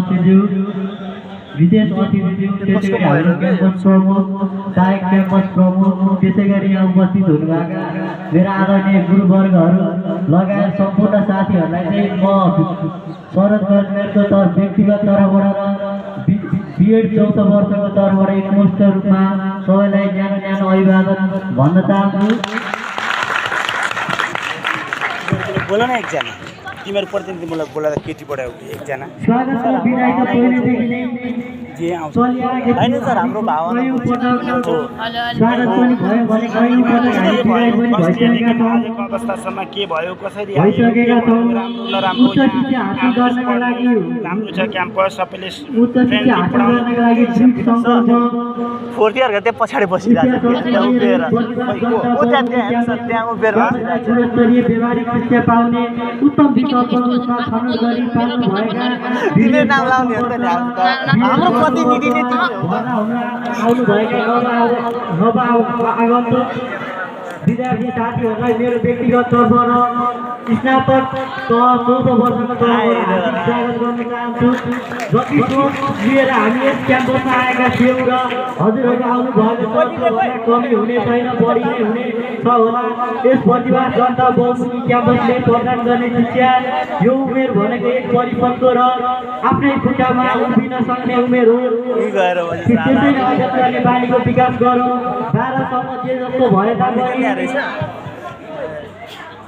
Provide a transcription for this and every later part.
सदस्यज्यू विशेष अतिथिज्यू त्यसै गरी हाम्रो क्याम्पस प्रमुख सहायक क्याम्पस प्रमुख त्यसै गरी यहाँ उपस्थित हुनुभएका मेरा आदरणीय गुरुवर्गहरू लगायत सम्पूर्ण साथीहरूलाई चाहिँ म शरद गजमेरको व्यक्तिगत तर्फबाट र बिएड चौथो वर्षको तर्फबाट एकमुष्ट रूपमा सबैलाई न्यानो न्यानो अभिवादन भन्न चाहन्छु। बोला न एकजना तिमीहरू प्रतिनिधि मलाई बोलाएर केटी पढायो एकजना स्वागत छ विदायक पहिलेदेखि नै जे आउँछ हैन सर हाम्रो भावना स्वागत पनि भयो भने कयौं पटक हामी पनि भइसकेका छौं। अवस्थासम्म के भयो कसरी भइसकेका छौं। राम्रो नराम्रो उच्च शिक्षा हासिल गर्नका लागि राम्रो छ क्याम्पस सबैले उच्च शिक्षा हासिल गर्नका लागि दृढ सङ्कल्प फोर्थ इयरको त्यहाँ पछाडि बसिरहेको छ त्यहाँ उभिएर त्यहाँ उभिएर गुणस्तरीय व्यवहारिक शिक्षा पाउने उत्तम विकल्पको रूपमा छनौट गरी पाउनु भएका दिने नाम लाउने हो नि हाम्रो प्रतिनिधि नै आउनुभएका नवआगन्तुक विद्यार्थी साथीहरूलाई मेरो व्यक्तिगत तर्फबाट स्नातक चौथो वर्षको तर्फबाट स्वागत गर्न चाहन्छु। जति सोच लिएर हामी यस क्याम्पसमा आएका थियौँ र हजुरहरू आउनुभएको छ कमी हुने छैन बढी नै हुने छ होला। यस प्रतिभा जनता बहुमुखी क्याम्पसले प्रदान गर्ने शिक्षा यो उमेर भनेको एक परिपक्व र आफ्नै खुट्टामा उभिन सक्ने उमेर हो। त्यसैले अध्यक्षले बानीको विकास गरौँ। 12सम्म जे जस्तो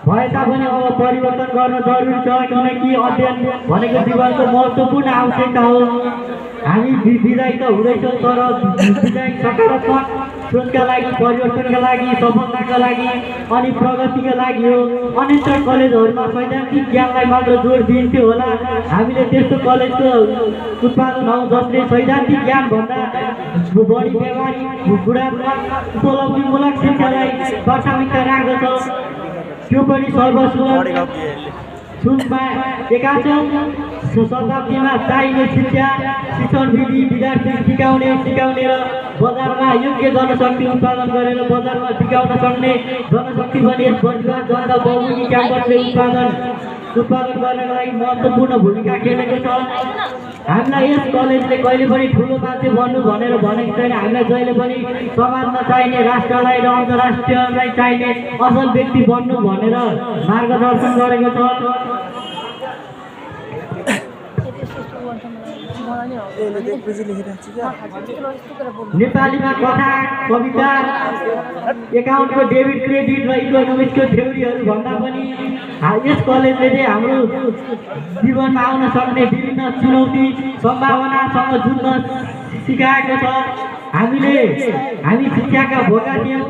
भए तापनि अब परिवर्तन गर्न जरुरी छ किनकि अध्ययन भनेको जीवनको महत्त्वपूर्ण आवश्यकता हो। हामी विदायी त हुँदैछौँ तर विदायी सकारात्मक सोचका लागि परिवर्तनका लागि सफलताका लागि अनि प्रगतिका लागि हो। अन्यत्र कलेजहरूमा सैद्धान्तिक ज्ञानलाई मात्र जोड दिइन्थ्यो होला। हामीले त्यस्तो कलेजको उत्पादन हौ जसले सैद्धान्तिक ज्ञानभन्दा बढी व्यवहारिक गुणात्मक उपलब्धिमूलक शिक्षालाई प्राथमिकता राख्दछ। त्यो पनि सर्वसुलभमा 21औं शताब्दीमा चाहिने शिक्षा शिक्षण विधि विद्यार्थी सिकाउने र बजारमा योग्य जनशक्ति उत्पादन गरेर बजारमा टिकाउन सक्ने जनशक्ति पनि यस प्रतिभा जनता बहुमुखी क्याम्पसले उत्पादन गर्नका लागि महत्त्वपूर्ण भूमिका खेलेको छ। हामीलाई यस कलेजले कहिले पनि ठुलो मान्छे बन्नु भनेर भनेको छैन। हामीलाई जहिले पनि समाजमा चाहिने राष्ट्रलाई र अन्तर्राष्ट्रियलाई चाहिने असल व्यक्ति बन्नु भनेर मार्गदर्शन गरेको छ। नेपालीमा कथा कविता एकाउन्टको डेबिट क्रेडिट र इकोनोमिक्सको थ्योरीहरू भन्दा पनि यस कलेजले चाहिँ हाम्रो जीवनमा आउन सक्ने विभिन्न चुनौती सम्भावनासँग जुझ्न सिकाएको छ। हामी शिक्षाका भोगा थियौँ।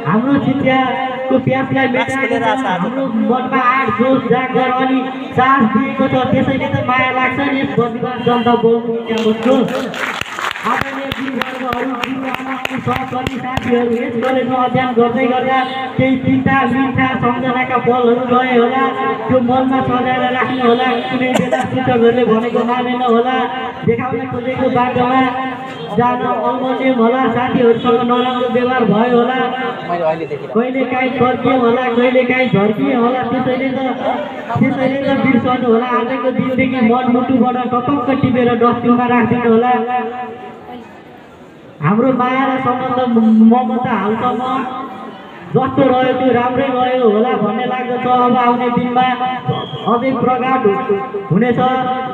हाम्रो शिक्षाको प्यासलाई मेटाएर हाम्रो मनमा आँट जोस जागर अनि साहस दिएको छ। त्यसैले त माया लाग्छ नि यस प्रतिभा जनता बहुमुखी क्याम्पसको। आदरणीय गुरुवर्गहरू गुरुआमाको सहकर्मी साथीहरू यस कलेजमा अध्ययन गर्दै गर्दा केही चिन्ता मिठा सम्झनाका पलहरू रहे होला। त्यो मनमा सजाएर राख्नु होला। कुनै बेला शिक्षकहरूले भनेको मानेन होला। देखाउन खोजेको बाटोमा जान अल्मन्यौँ होला। साथीहरूसँग नराम्रो व्यवहार भयो होला। कहिलेकाहीँ फर्कियो होला कहिलेकाहीँ झर्कियो होला। त्यसैले त बिर्सनु होला। आजको दिनदेखि मनमुटुबाट टपक्क टिपेर डस्टबिनमा राखिदिनु होला। हाम्रो माया र सम्बन्ध ममता हालसम्म जस्तो रह्यो त्यो राम्रै रह्यो होला भन्ने लाग्दछ। अब आउने दिनमा अझै प्रगाढ हुनेछ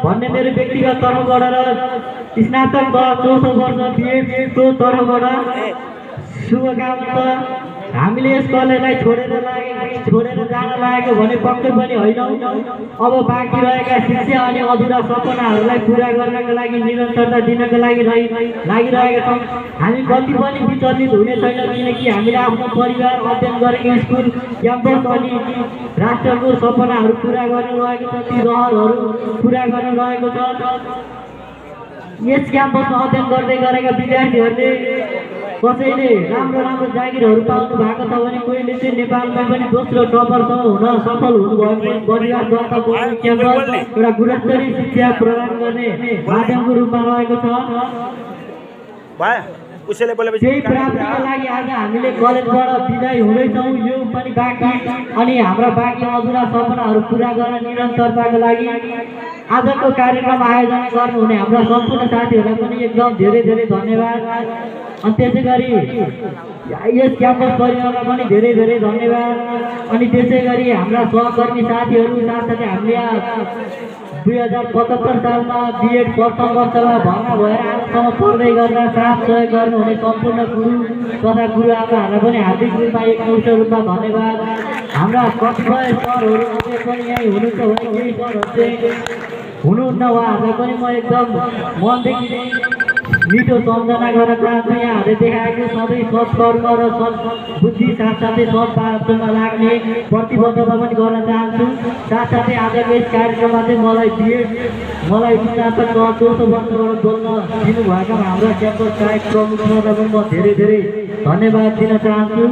भन्ने मेरो व्यक्तिगत तर्फबाट र स्नातक चौथो वर्ष बिएडको तर्फबाट शुभकामना। हामीले यस कलेजलाई छोडेर जान लागेको भने पक्कै पनि होइनौँ। अब बाँकी रहेका शिक्षा अनि अधुरा सपनाहरूलाई पुरा गर्नका लागि निरन्तरता दिनका लागि लागिरहेका छौँ। हामी कति पनि विचलित हुने छैन किनकि हामीले आफ्नो परिवार अध्ययन गरेको स्कुल क्याम्पस अनि राष्ट्रको सपनाहरू पुरा गरिरहेको छ। ती रहरहरू पुरा गरिरहेको छ। यस क्याम्पसमा अध्ययन गर्दै गरेका विद्यार्थीहरूले कसैले राम्रो जागिरहरू पाउनु भएको छ भने कोहीले चाहिँ नेपालमा पनि दोस्रो टपरसम्म हुन सफल हुनुभयो। परिवार जनता बहुमुखी क्याम्पस एउटा गुणस्तरीय शिक्षा प्रदान गर्ने माध्यमको रूपमा रहेको छ। उसैले बोलेपछि त्यही प्राप्तिको लागि आज हामीले कलेजबाट बिदाई हुँदैछौँ। यो पनि बाँकी अनि हाम्रा बाँकी अधुरा सपनाहरू पुरा गर्न निरन्तरताको लागि आजको कार्यक्रम आयोजना गर्नुहुने हाम्रा सम्पूर्ण साथीहरूलाई पनि एकदम धेरै धेरै धन्यवाद। अनि त्यसै गरी यस क्याम्पस परिवारलाई पनि धेरै धेरै धन्यवाद। अनि त्यसै गरी हाम्रा सहकर्मी साथीहरू साथसाथै हामीले 2075 सालमा बिएड प्रथम वर्षमा भर्ना भएर आजसम्म पढ्दै गर्दा साथ सहयोग गर्नुहुने सम्पूर्ण गुरु तथा गुरुआमाहरूलाई पनि हार्दिक रूपमा एकमुष्ट रूपमा धन्यवाद। हाम्रा कतिपय सरहरू पनि यहीँ हुनुहुन्छ भने केही सरहरू चाहिँ हुनुहुन्न, उहाँहरूलाई पनि म एकदम मनदेखि मिठो सम्झना गर्न चाहन्छु। यहाँहरूले देखाएको सधैँ सत्कर्म र सद्बुद्धि साथसाथै सद्बाटोमा लाग्ने प्रतिबद्धता पनि गर्न चाहन्छु। साथसाथै आजको यस कार्यक्रममा चाहिँ मलाई स्नातक चौथो वर्षबाट बोल्न दिनुभएकोमा हाम्रो क्याम्पस सहायक प्रमुख सरलाई पनि म धेरै धेरै धन्यवाद दिन चाहन्छु।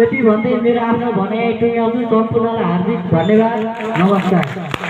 यति भन्दै मेरो आफ्नो भनाइ टुङ्ग्याउँछु। सम्पूर्णलाई हार्दिक धन्यवाद। नमस्कार।